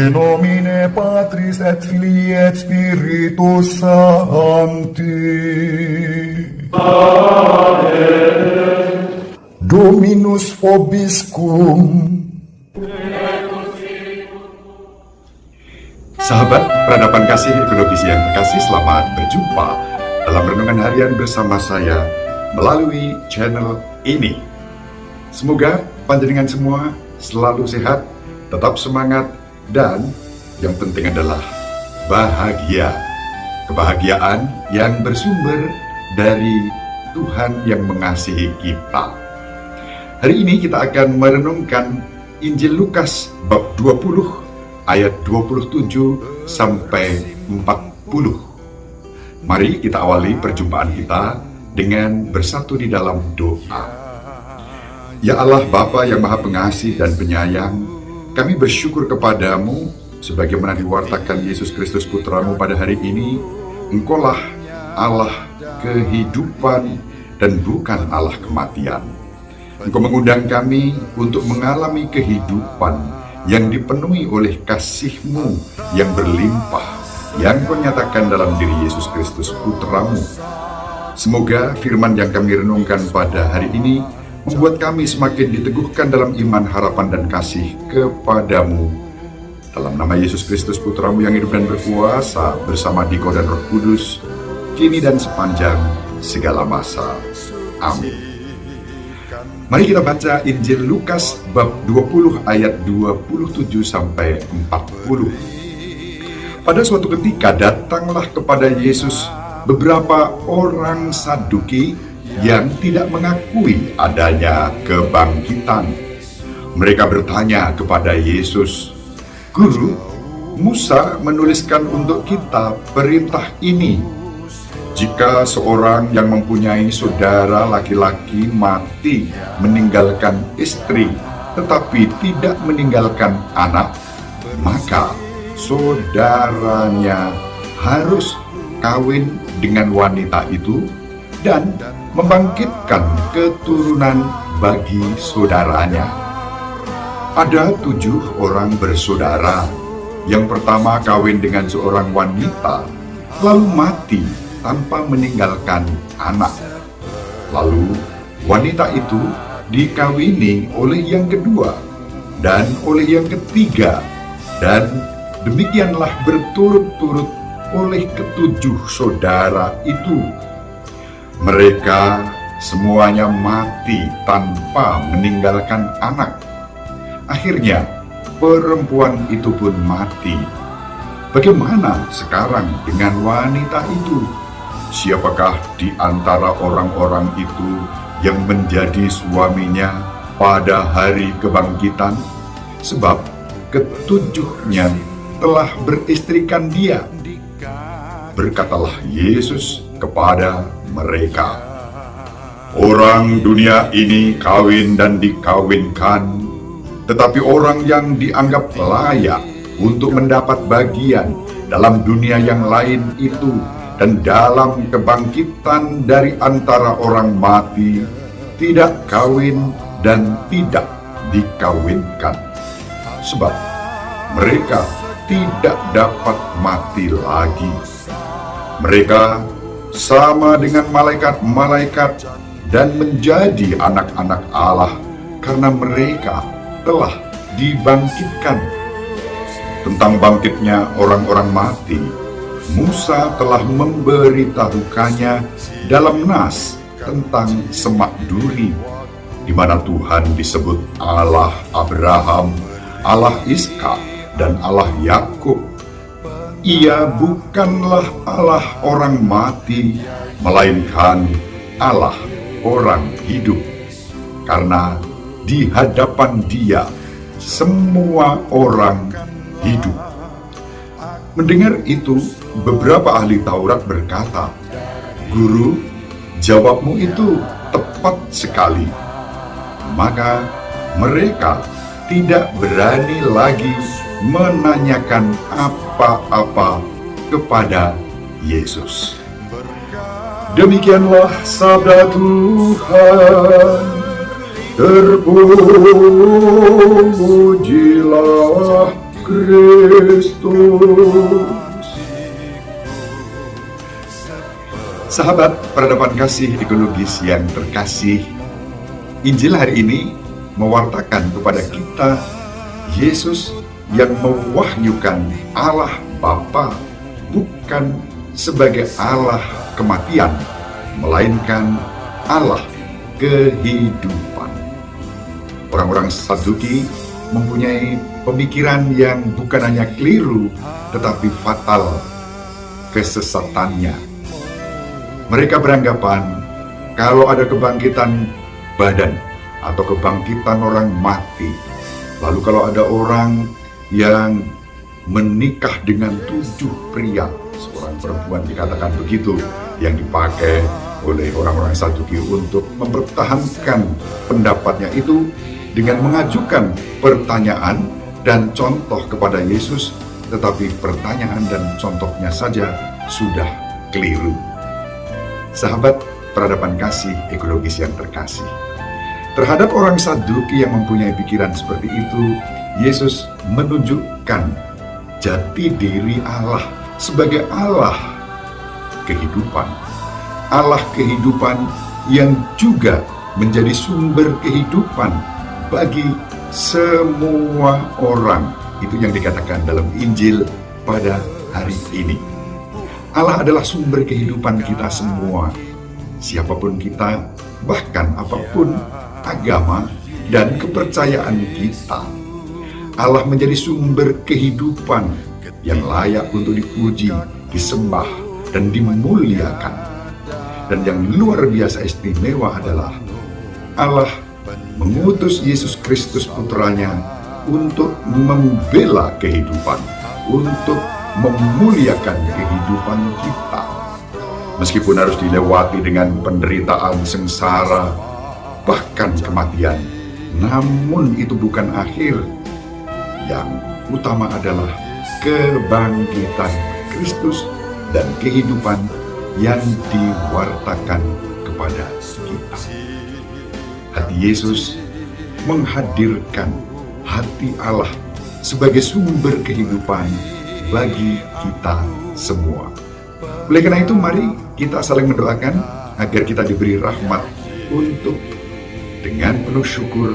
In nomine Patris et Filii et Spiritus Sancti. Dominus vobiscum. Sahabat peradaban kasih ekologis yang terkasih, selamat berjumpa dalam renungan harian bersama saya melalui channel ini. Semoga panjenengan semua selalu sehat, tetap semangat, dan yang penting adalah bahagia. Kebahagiaan yang bersumber dari Tuhan yang mengasihi kita. Hari ini kita akan merenungkan Injil Lukas bab 20 ayat 27 sampai 40. Mari kita awali perjumpaan kita dengan bersatu di dalam doa. Ya Allah Bapa yang Maha Pengasih dan Penyayang, kami bersyukur kepadamu sebagaimana diwartakan Yesus Kristus Putramu pada hari ini. Engkaulah Allah kehidupan dan bukan Allah kematian. Engkau mengundang kami untuk mengalami kehidupan yang dipenuhi oleh kasih-Mu yang berlimpah, yang Kau nyatakan dalam diri Yesus Kristus Putramu. Semoga firman yang kami renungkan pada hari ini membuat kami semakin diteguhkan dalam iman, harapan, dan kasih kepadamu. Dalam nama Yesus Kristus Putramu yang hidup dan berkuasa bersama Dikau dan Roh Kudus, kini dan sepanjang segala masa. Amin. Mari kita baca Injil Lukas bab 20 ayat 27 sampai 40. Pada suatu ketika datanglah kepada Yesus beberapa orang Saduki yang tidak mengakui adanya kebangkitan. Mereka bertanya kepada Yesus, "Guru, Musa menuliskan untuk kita perintah ini. Jika seorang yang mempunyai saudara laki-laki mati meninggalkan istri tetapi tidak meninggalkan anak, maka saudaranya harus kawin dengan wanita itu dan membangkitkan keturunan bagi saudaranya. Ada 7 orang bersaudara. Yang pertama kawin dengan seorang wanita, lalu mati tanpa meninggalkan anak. Lalu wanita itu dikawini oleh yang kedua dan oleh yang ketiga, dan demikianlah berturut-turut oleh ke-7 saudara itu. Mereka semuanya mati tanpa meninggalkan anak. Akhirnya perempuan itu pun mati. Bagaimana sekarang dengan wanita itu? Siapakah di antara orang-orang itu yang menjadi suaminya pada hari kebangkitan? Sebab ke-7-nya telah beristrikan dia." Berkatalah Yesus kepada mereka, "Orang dunia ini kawin dan dikawinkan, tetapi orang yang dianggap layak untuk mendapat bagian dalam dunia yang lain itu dan dalam kebangkitan dari antara orang mati tidak kawin dan tidak dikawinkan. Sebab mereka tidak dapat mati lagi. Mereka sama dengan malaikat-malaikat dan menjadi anak-anak Allah karena mereka telah dibangkitkan." Tentang bangkitnya orang-orang mati, Musa telah memberitahukannya dalam Nas tentang semak duri, di mana Tuhan disebut Allah Abraham, Allah Ishak, dan Allah Yakub. Ia bukanlah Allah orang mati, melainkan Allah orang hidup, karena di hadapan Dia semua orang hidup. Mendengar itu, beberapa ahli Taurat berkata, "Guru, jawabmu itu tepat sekali." Maka mereka tidak berani lagi menanyakan apa-apa kepada Yesus. Demikianlah sabda Tuhan. Terpujilah Kristus. Sahabat peradaban kasih ekologis yang terkasih, Injil hari ini mewartakan kepada kita Yesus yang mewahyukan Allah Bapa bukan sebagai Allah kematian, melainkan Allah kehidupan. Orang-orang Saduki mempunyai pemikiran yang bukan hanya keliru, tetapi fatal kesesatannya. Mereka beranggapan kalau ada kebangkitan badan atau kebangkitan orang mati, lalu kalau ada orang yang menikah dengan 7 pria, seorang perempuan dikatakan begitu, yang dipakai oleh orang-orang Saduki untuk mempertahankan pendapatnya itu dengan mengajukan pertanyaan dan contoh kepada Yesus, tetapi pertanyaan dan contohnya saja sudah keliru. Sahabat peradaban kasih ekologis yang terkasih, terhadap orang Saduki yang mempunyai pikiran seperti itu, Yesus menunjukkan jati diri Allah sebagai Allah kehidupan. Allah kehidupan yang juga menjadi sumber kehidupan bagi semua orang. Itu yang dikatakan dalam Injil pada hari ini. Allah adalah sumber kehidupan kita semua. Siapapun kita, bahkan apapun agama dan kepercayaan kita, Allah menjadi sumber kehidupan yang layak untuk dipuji, disembah, dan dimuliakan. Dan yang luar biasa istimewa adalah Allah mengutus Yesus Kristus putranya untuk membela kehidupan, untuk memuliakan kehidupan kita. Meskipun harus dilewati dengan penderitaan, sengsara, bahkan kematian, namun itu bukan akhir. Yang utama adalah kebangkitan Kristus dan kehidupan yang diwartakan kepada kita. Hati Yesus menghadirkan hati Allah sebagai sumber kehidupan bagi kita semua. Oleh karena itu, mari kita saling mendoakan agar kita diberi rahmat untuk dengan penuh syukur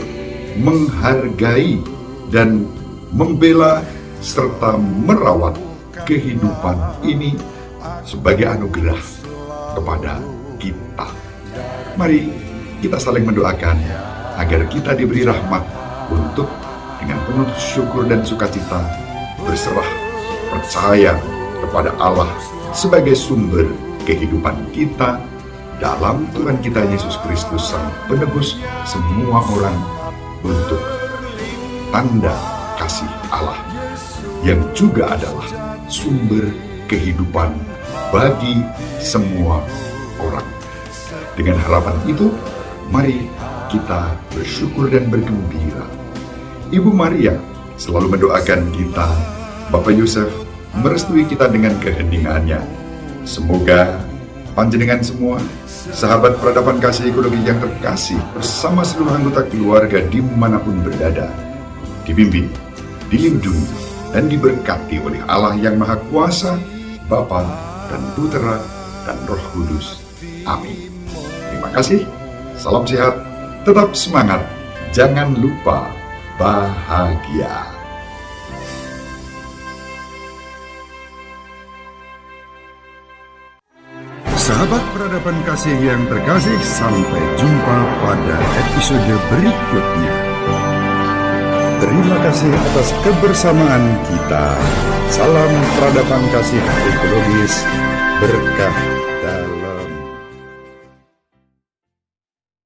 menghargai dan membela serta merawat kehidupan ini sebagai anugerah kepada kita. Mari kita saling mendoakan agar kita diberi rahmat untuk dengan penuh syukur dan sukacita berserah percaya kepada Allah sebagai sumber kehidupan kita dalam Tuhan kita Yesus Kristus Sang Penebus semua orang, untuk tanda kasih Allah yang juga adalah sumber kehidupan bagi semua orang. Dengan harapan itu, mari kita bersyukur dan bergembira. Ibu Maria selalu mendoakan kita, Bapak Yusuf merestui kita dengan keheningannya. Semoga panjenengan semua, sahabat peradaban kasih ekologi yang terkasih, bersama seluruh anggota keluarga dimanapun berada, dibimbing, dilindungi, dan diberkati oleh Allah yang Maha Kuasa, Bapa dan Putera dan Roh Kudus. Amin. Terima kasih. Salam sehat. Tetap semangat. Jangan lupa bahagia. Sahabat peradaban kasih yang terkasih, sampai jumpa pada episode berikutnya. Terima kasih atas kebersamaan kita. Salam peradaban kasih ekologis berkah